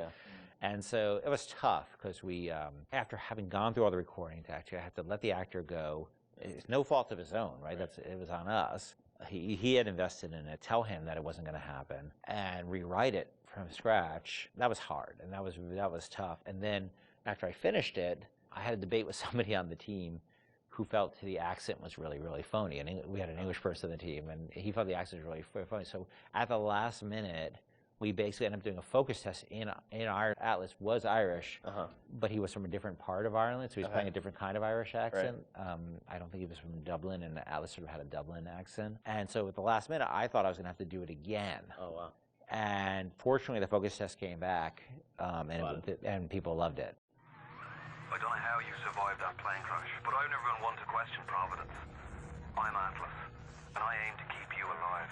Speaker 2: And so it was tough, because we, after having gone through all the recording, actually, I had to let the actor go. It's no fault of his own, right? It was on us. He had invested in it, tell him that it wasn't going to happen, and rewrite it from scratch. That was hard, and that was tough. And then after I finished it, I had a debate with somebody on the team who felt the accent was really, really phony. And we had an English person on the team, and he felt the accent was really phony. So at the last minute, we basically ended up doing a focus test in Ireland. Atlas was Irish, but he was from a different part of Ireland, so he was playing a different kind of Irish accent. Right. I don't think he was from Dublin, and Atlas sort of had a Dublin accent. And so at the last minute, I thought I was going to have to do it again. Oh, wow. And fortunately, the focus test came back, and people loved it.
Speaker 7: I don't know how you survived that plane crash, but I've never been one to question Providence. I'm Atlas, and I aim to keep you alive.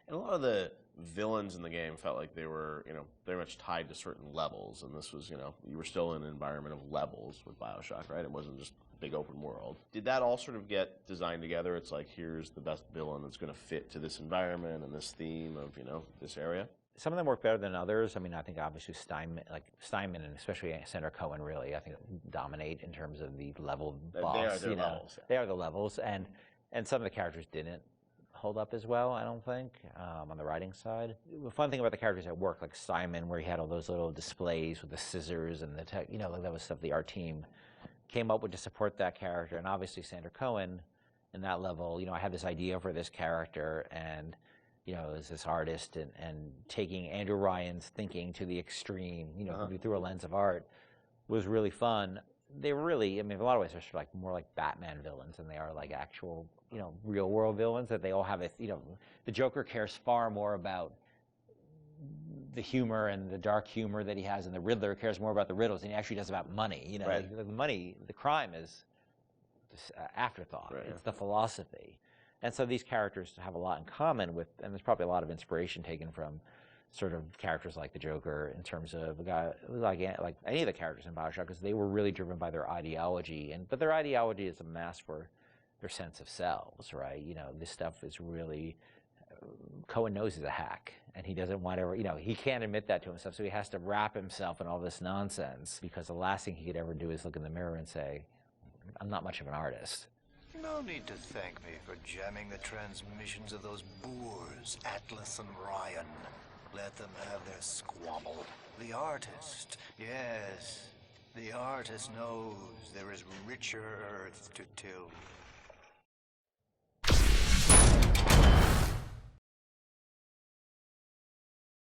Speaker 1: And a lot of the villains in the game felt like they were, you know, very much tied to certain levels, and this was, you know, you were still in an environment of levels with Bioshock, right? It wasn't just a big open world. Did that all sort of get designed together? It's like, here's the best villain that's going to fit to this environment and this theme of, you know, this area?
Speaker 2: Some of them work better than others. I mean, I think obviously Steinman and especially Sandra Cohen really, I think, dominate in terms of the level boss.
Speaker 1: They are their levels.
Speaker 2: They are the levels, and some of the characters didn't hold up as well, I don't think, on the writing side. The fun thing about the characters at work, like Simon, where he had all those little displays with the scissors and the tech, you know, like that was stuff the art team came up with to support that character. And obviously Sandra Cohen, in that level, you know, I had this idea for this character, and, you know, as this artist, and taking Andrew Ryan's thinking to the extreme, you know, through a lens of art, was really fun. they really, I mean, in a lot of ways, they're sort of like more like Batman villains than they are like actual, you know, real world villains. That they all have a, you know, the Joker cares far more about the humor and the dark humor that he has, and the Riddler cares more about the riddles than he actually does about money. You know,
Speaker 1: Right.
Speaker 2: like, the money, the crime is just afterthought.
Speaker 1: Right.
Speaker 2: It's the philosophy. And so these characters have a lot in common with, and there's probably a lot of inspiration taken from sort of characters like the Joker in terms of a guy like any of the characters in Bioshock, because they were really driven by their ideology, but their ideology is a mask for their sense of selves, right? You know, this stuff is really, Cohen knows he's a hack, and he doesn't want to, you know, he can't admit that to himself, so he has to wrap himself in all this nonsense, because the last thing he could ever do is look in the mirror and say, I'm not much of an artist.
Speaker 14: No need to thank me for jamming the transmissions of those boors, Atlas and Ryan. Let them have their squabble. The artist, yes, the artist knows there is richer earth to till.